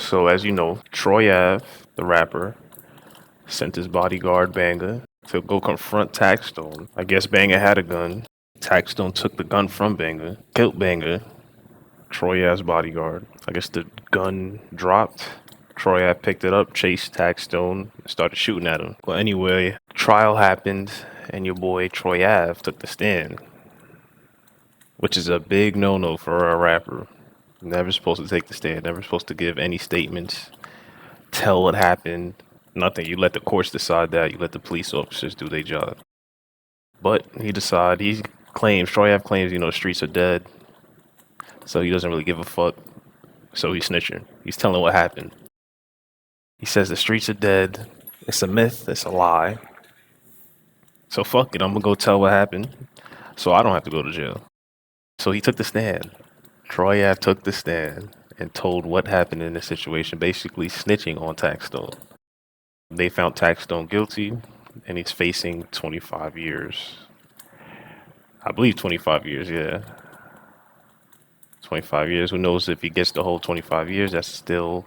So as you know, Troy Ave, the rapper, sent his bodyguard Banga to go confront Taxstone. I guess Banga had a gun. Taxstone took the gun from Banga, killed Banga, Troy Ave's bodyguard. I guess the gun dropped. Troy Ave picked it up, chased Taxstone, and started shooting at him. Well, anyway, trial happened, and your boy Troy Ave took the stand, which is a big no-no for a rapper. Never supposed to take the stand. Never supposed to give any statements. Tell what happened. Nothing. You let the courts decide that. You let the police officers do their job. But he decided. He claims. Troy Ave claims. The streets are dead. So he doesn't really give a fuck. So he's snitching. He's telling what happened. He says the streets are dead. It's a myth. It's a lie. So fuck it. I'm gonna go tell what happened. So I don't have to go to jail. So he took the stand. Troy Ave took the stand and told what happened in this situation, basically snitching on Taxstone. They found Taxstone guilty, and he's facing 25 years. I believe 25 years, yeah. 25 years. Who knows if he gets the whole 25 years? That's still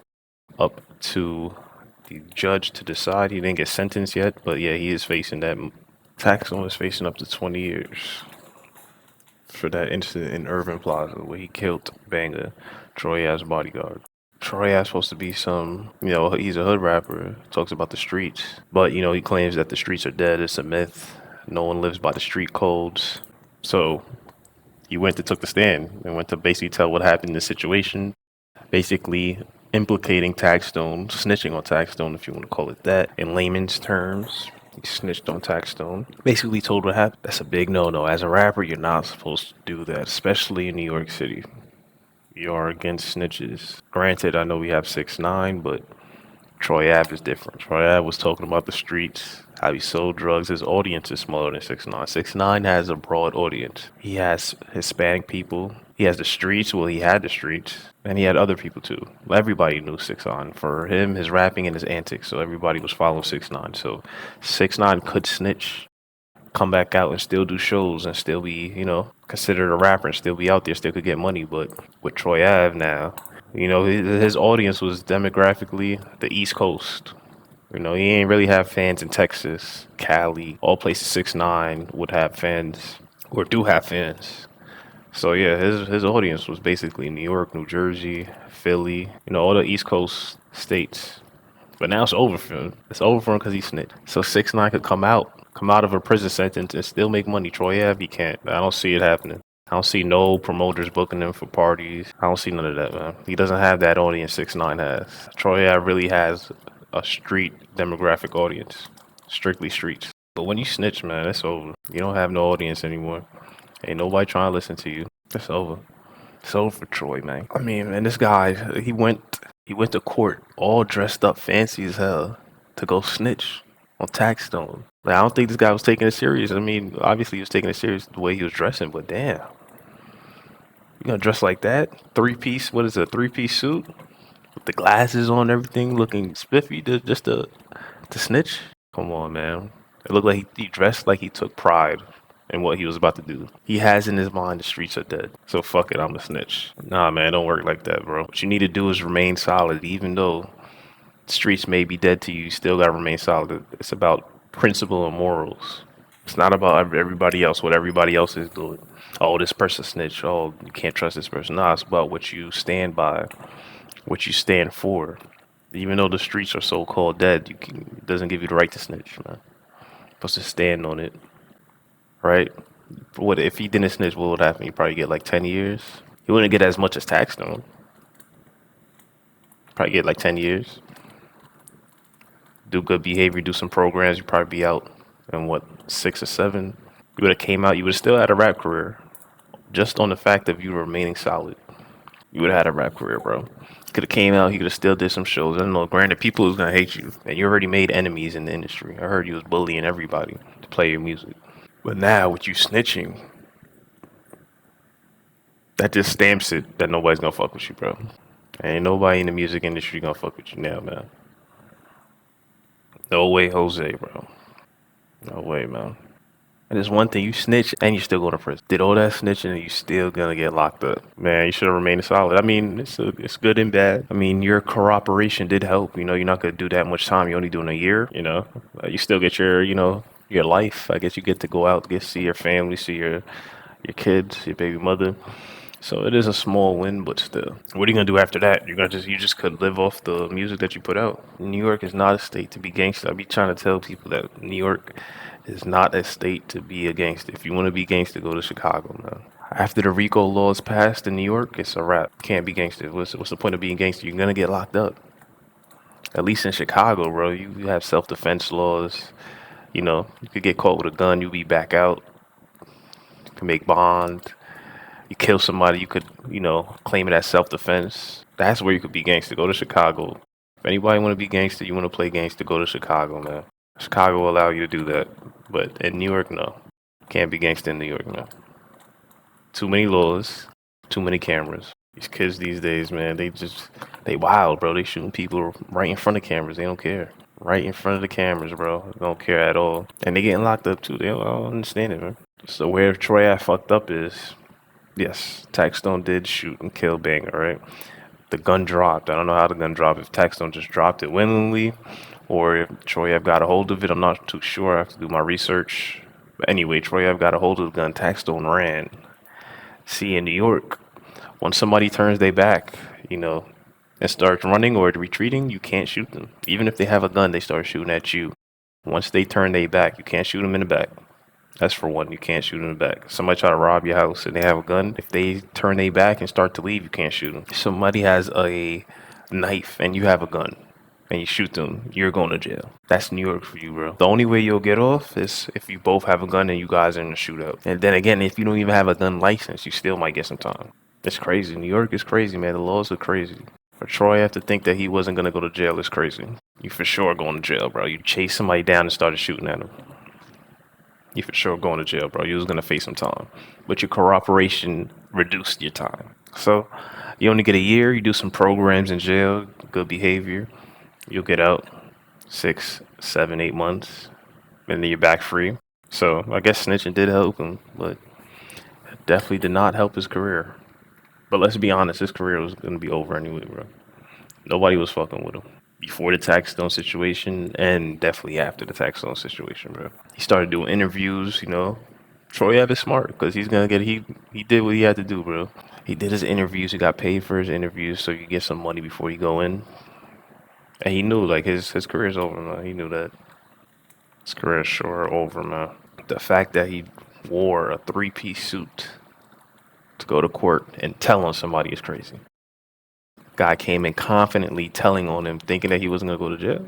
up to the judge to decide. He didn't get sentenced yet, but yeah, he is facing that. Taxstone is facing up to 20 years for that incident in Irving Plaza where he killed Banga, Troy Ave's bodyguard. Troy Ave's supposed to be he's a hood rapper, talks about the streets, but he claims that the streets are dead. It's a myth. No one lives by the street codes. So he took the stand and went to basically tell what happened in the situation, basically implicating Taxstone, snitching on Taxstone, if you want to call it that, in layman's terms. He snitched on Taxstone. Basically told what happened. That's a big no-no. As a rapper, you're not supposed to do that, especially in New York City. You are against snitches. Granted, I know we have 6ix9ine, but Troy Ave is different. Troy Ave was talking about the streets, how he sold drugs. His audience is smaller than 6ix9ine. 6ix9ine has a broad audience. He has Hispanic people. He has the streets. Well, he had the streets. And he had other people too. Everybody knew 6ix9ine. For him, his rapping and his antics. So everybody was following 6ix9ine. So 6ix9ine could snitch, come back out and still do shows and still be, considered a rapper and still be out there, still could get money. But with Troy Ave now, his audience was demographically the East Coast. He ain't really have fans in Texas, Cali, all places 6ix9ine would have fans or do have fans. So yeah, his audience was basically New York, New Jersey, Philly, all the East Coast states. But now it's over for him. It's over for him because he snitched. So 6ix9ine could come out of a prison sentence and still make money. Troy Ave, he can't. I don't see it happening. I don't see no promoters booking him for parties. I don't see none of that, man. He doesn't have that audience 6ix9ine has. Troy Ave really has a street demographic audience. Strictly streets. But when you snitch, man, it's over. You don't have no audience anymore. Ain't nobody trying to listen to you. It's over. It's over for Troy, man. I mean, man, this guy, he went to court all dressed up fancy as hell to go snitch on Taxstone. Like, I don't think this guy was taking it serious. I mean, obviously he was taking it serious the way he was dressing, but damn. You gonna dress like that? What is it, a three-piece suit? With the glasses on and everything, looking spiffy just to snitch? Come on, man. It looked like he dressed like he took pride in what he was about to do. He has in his mind the streets are dead. So fuck it, I'm a snitch. Nah, man, don't work like that, bro. What you need to do is remain solid. Even though the streets may be dead to you, you still gotta remain solid. It's about principle and morals. It's not about everybody else, what everybody else is doing. Oh, this person snitched. Oh, you can't trust this person. Nah, it's about what you stand by, what you stand for. Even though the streets are so-called dead, it doesn't give you the right to snitch, man. You're supposed to stand on it, right? What if he didn't snitch? What would happen? He'd probably get like 10 years. He wouldn't get as much as Taxstone. Probably get like 10 years. Do good behavior, do some programs, you'd probably be out in 6 or 7. You would have came out, you would have still had a rap career. Just on the fact of you remaining solid. You would have had a rap career, bro. Could have came out, he could have still did some shows. I don't know, granted, people was gonna hate you. And you already made enemies in the industry. I heard you was bullying everybody to play your music. But now, with you snitching, that just stamps it that nobody's gonna fuck with you, bro. Ain't nobody in the music industry gonna fuck with you now, man. No way, Jose, bro. No way, man. And it's one thing you snitch and you still go to prison. Did all that snitching and you still gonna get locked up. Man, you should have remained solid. I mean, it's good and bad. I mean, your cooperation did help. You know, you're not gonna do that much time. You're only doing a year. You know, you still get your your life. I guess you get to go out, get see your family, see your kids, your baby mother. So it is a small win, but still. What are you gonna do after that? You just could live off the music that you put out. New York is not a state to be gangster. I be trying to tell people that New York is not a state to be a gangster. If you want to be gangster, go to Chicago, man. After the RICO laws passed in New York, it's a wrap. Can't be gangster. What's the point of being gangster? You're gonna get locked up. At least in Chicago, bro, you have self-defense laws. You know, you could get caught with a gun, you'll be back out. You can make bond. You kill somebody, you could, claim it as self-defense. That's where you could be gangster. Go to Chicago. If anybody want to be gangster, you want to play gangster, go to Chicago, man. Chicago will allow you to do that. But in New York, no. Can't be gangster in New York, no. Too many laws, too many cameras. These kids these days, man, they wild, bro. They shooting people right in front of cameras. They don't care. Right in front of the cameras, bro. They don't care at all. And they getting locked up too. They don't understand it, man. So where Troy I fucked up is, yes, Taxstone did shoot and kill Banger, right? The gun dropped. I don't know how the gun dropped. If Taxstone just dropped it willingly, or if Troy Ave got a hold of it, I'm not too sure. I have to do my research. But anyway, Troy Ave got a hold of the gun. Taxstone ran. See, in New York, when somebody turns their back, and starts running or retreating, you can't shoot them. Even if they have a gun, they start shooting at you. Once they turn their back, you can't shoot them in the back. That's for one. You can't shoot in the back. Somebody try to rob your house and they have a gun. If they turn their back and start to leave, you can't shoot them. If somebody has a knife and you have a gun and you shoot them, you're going to jail. That's New York for you, bro. The only way you'll get off is if you both have a gun and you guys are in a shootout. And then again, if you don't even have a gun license, you still might get some time. It's crazy. New York is crazy, man. The laws are crazy. For Troy, I have to think that he wasn't going to go to jail is crazy. You for sure going to jail, bro. You chase somebody down and started shooting at him. You for sure going to jail, bro. You was gonna face some time, but your cooperation reduced your time. So you only get a year. You do some programs in jail, good behavior. You'll get out 6, 7, 8 months, and then you're back free. So I guess snitching did help him, but it definitely did not help his career. But let's be honest, his career was gonna be over anyway, bro. Nobody was fucking with him before the Taxstone situation, and definitely after the Taxstone situation, bro. He started doing interviews. Troy Ave is smart because he's gonna get he did what he had to do, bro. He did his interviews. He got paid for his interviews, so you get some money before you go in. And he knew like his career's over, man. He knew that his career's sure over, man. The fact that he wore a three-piece suit to go to court and tell on somebody is crazy. Guy came in confidently telling on him, thinking that he wasn't gonna go to jail.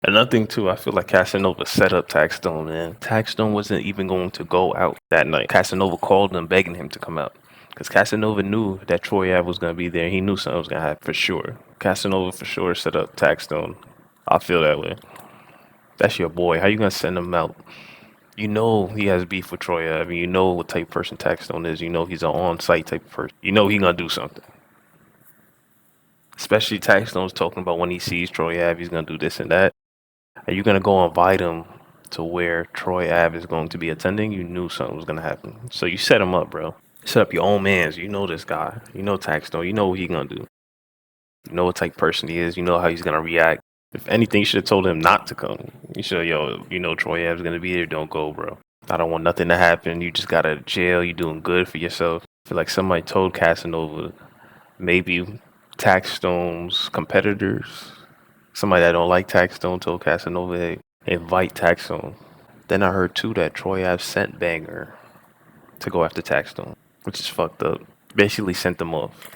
Another thing too, I feel like Casanova set up Taxstone, man. Taxstone wasn't even going to go out that night. Casanova called him, begging him to come out. Because Casanova knew that Troy Ave was gonna be there. He knew something was gonna happen for sure. Casanova for sure set up Taxstone. I feel that way. That's your boy. How you gonna send him out? You know he has beef with Troy Ave. You know what type of person Taxstone is. You know he's an on-site type of person. You know he gonna do something. Especially Taxstone's talking about when he sees Troy Ave, he's gonna do this and that. And you're gonna go invite him to where Troy Ave is going to be attending. You knew something was gonna happen, so you set him up, bro. Set up your own man's. You know this guy. You know Taxstone. You know what he gonna do. You know what type of person he is. You know how he's gonna react. If anything, you should have told him not to come. You should, Troy Ave's gonna be there. Don't go, bro. I don't want nothing to happen. You just got out of jail. You doing good for yourself. I feel like somebody told Casanova, maybe Taxstone's competitors, somebody that don't like Taxstone told Casanova, hey, invite Taxstone. Then I heard too that Troy Ave sent Banger to go after Taxstone, which is fucked up. Basically sent them off.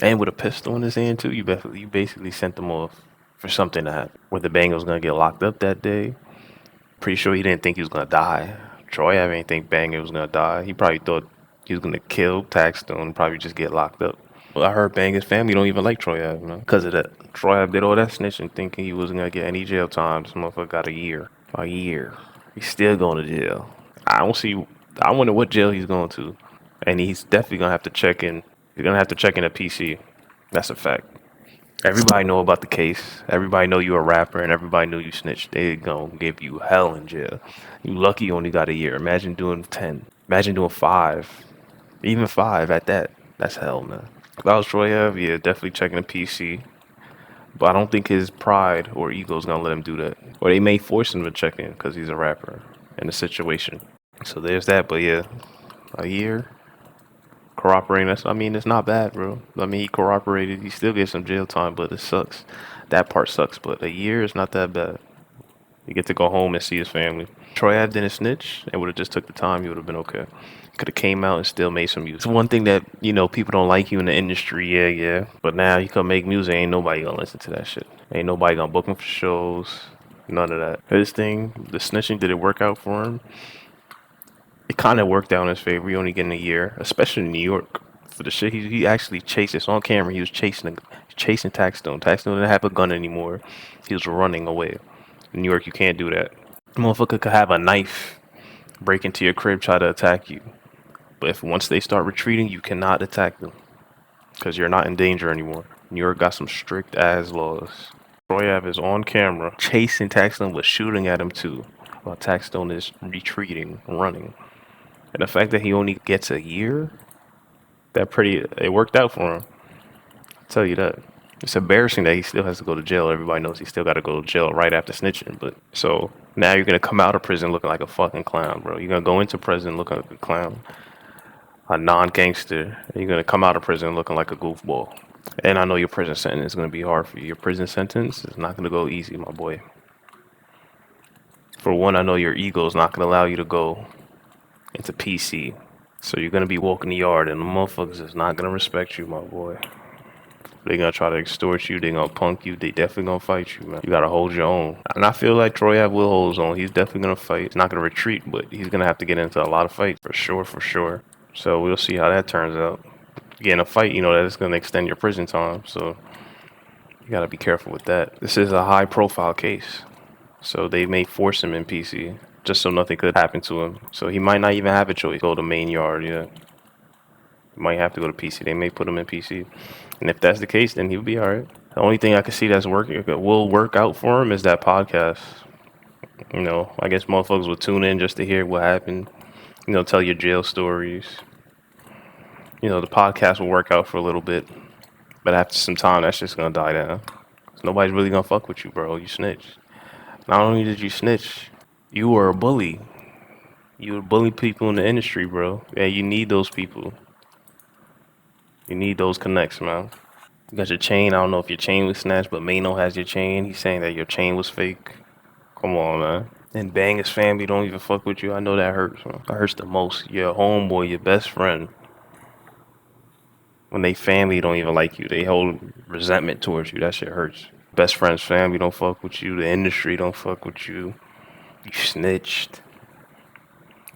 And with a pistol in his hand too, you basically sent them off for something to happen. Whether Banger was gonna get locked up that day. Pretty sure he didn't think he was gonna die. Troy Ave didn't think Banger was gonna die. He probably thought he was gonna kill Taxstone and probably just get locked up. Well, I heard Banger's family don't even like Troy Ave, man. Because of that. Troy Ave did all that snitching thinking he wasn't gonna get any jail time. This motherfucker got a year. A year. He's still going to jail. I wonder what jail he's going to. And he's definitely gonna have to check in. He's gonna have to check in a PC. That's a fact. Everybody know about the case. Everybody know you a rapper, and everybody know you snitched. They gonna give you hell in jail. You lucky you only got a year. Imagine doing 10. Imagine doing 5. Even 5 at that. That's hell, man. If I was Troy Ave, yeah, definitely checking the PC. But I don't think his pride or ego is gonna let him do that. Or they may force him to check in because he's a rapper in the situation. So there's that. But yeah, a year cooperating. That's, I mean, it's not bad, bro. I mean, he cooperated. He still gets some jail time, but it sucks. That part sucks. But a year is not that bad. You get to go home and see his family. Troy Ave didn't snitch and would have just took the time. He would have been okay. Could have came out and still made some music. It's one thing that people don't like you in the industry. Yeah, yeah. But now you come make music. Ain't nobody gonna listen to that shit. Ain't nobody gonna book him for shows. None of that. His thing, the snitching, did it work out for him? It kind of worked out in his favor. He only getting a year, especially in New York. For the shit he actually chased this on camera. He was chasing Taxstone. Taxstone didn't have a gun anymore. He was running away. In New York, you can't do that. Motherfucker could have a knife, break into your crib, try to attack you. But if once they start retreating, you cannot attack them because you're not in danger anymore. New York got some strict ass laws. Troy Ave is on camera chasing Taxstone, but shooting at him too, while Taxstone is retreating, running. And the fact that he only gets a year, it worked out for him. I'll tell you that. It's embarrassing that he still has to go to jail. Everybody knows he still got to go to jail right after snitching. But so now you're gonna come out of prison looking like a fucking clown, bro. You're gonna go into prison looking like a clown, a non-gangster. And you're gonna come out of prison looking like a goofball. And I know your prison sentence is gonna be hard for you. Your prison sentence is not gonna go easy, my boy. For one, I know your ego is not gonna allow you to go into PC. So you're gonna be walking the yard, and the motherfuckers is not gonna respect you, my boy. They're gonna try to extort you. They're gonna punk you. They definitely gonna fight you, man. You gotta hold your own. And I feel like Troy Ave will hold his own. He's definitely gonna fight. He's not gonna retreat, but he's gonna have to get into a lot of fights for sure, for sure. So we'll see how that turns out. Getting a fight, that it's gonna extend your prison time. So you gotta be careful with that. This is a high-profile case, so they may force him in PC just so nothing could happen to him. So he might not even have a choice. Go to main yard, yeah. Might have to go to PC. They may put him in PC. And if that's the case, then he'll be all right. The only thing I can see will work out for him is that podcast. I guess motherfuckers will tune in just to hear what happened. Tell your jail stories. The podcast will work out for a little bit. But after some time, that's just going to die down. Nobody's really going to fuck with you, bro. You snitched. Not only did you snitch, you were a bully. You would bully people in the industry, bro. Yeah, you need those people. You need those connects, man. You got your chain. I don't know if your chain was snatched, but Mano has your chain. He's saying that your chain was fake. Come on, man. And Bang, his family don't even fuck with you. I know that hurts, man. That hurts the most. Your homeboy, your best friend. When they family don't even like you, they hold resentment towards you. That shit hurts. Best friend's family don't fuck with you. The industry don't fuck with you. You snitched.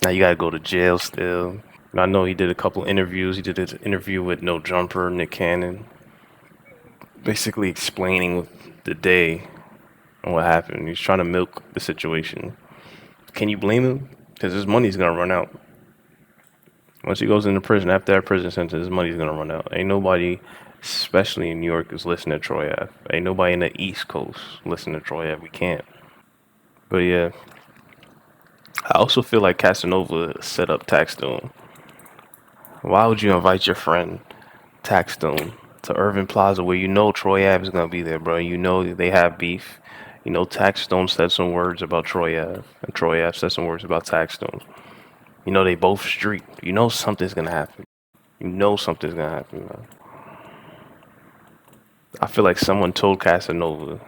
Now you gotta go to jail still. And I know he did a couple interviews. He did an interview with No Jumper, Nick Cannon, basically explaining the day and what happened. He's trying to milk the situation. Can you blame him? Because his money's gonna run out. Once he goes into prison, after that prison sentence, his money's gonna run out. Ain't nobody, especially in New York, is listening to Troy Ave. Ain't nobody in the East Coast listening to Troy Ave. We can't. But yeah, I also feel like Casanova set up Taxstone. Why would you invite your friend Taxstone to Irving Plaza where Troy Ave is gonna be there, bro? They have beef. Taxstone said some words about Troy Ave, and Troy Ave said some words about Taxstone. They both street. Something's gonna happen. Something's gonna happen, man. I feel like someone told Casanova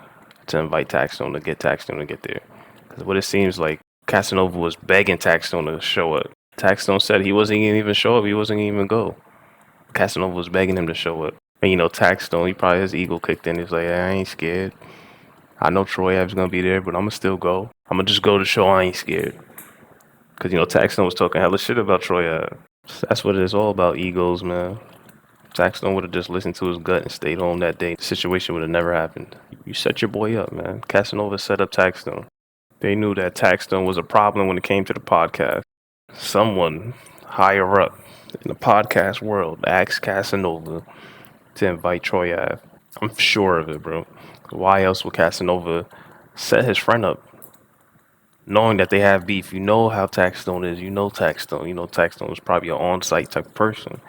to invite Taxstone to get there. Because what it seems like, Casanova was begging Taxstone to show up. Taxstone said he wasn't gonna even show up. He wasn't gonna even go. Casanova was begging him to show up. And Taxstone, he probably his ego kicked in. He's like, I ain't scared. I know Troy Ave's gonna be there, but I'm gonna still go. I'm gonna just go to show I ain't scared. Because, Taxstone was talking hella shit about Troy Ave. That's what it is all about, egos, man. Taxstone would have just listened to his gut and stayed home that day. The situation would have never happened. You set your boy up, man. Casanova set up Taxstone. They knew that Taxstone was a problem when it came to the podcast. Someone higher up in the podcast world asked Casanova to invite Troy Ave. I'm sure of it, bro. Why else would Casanova set his friend up, knowing that they have beef? You know how Taxstone is. You know Taxstone. You know Taxstone is probably an on-site type of person.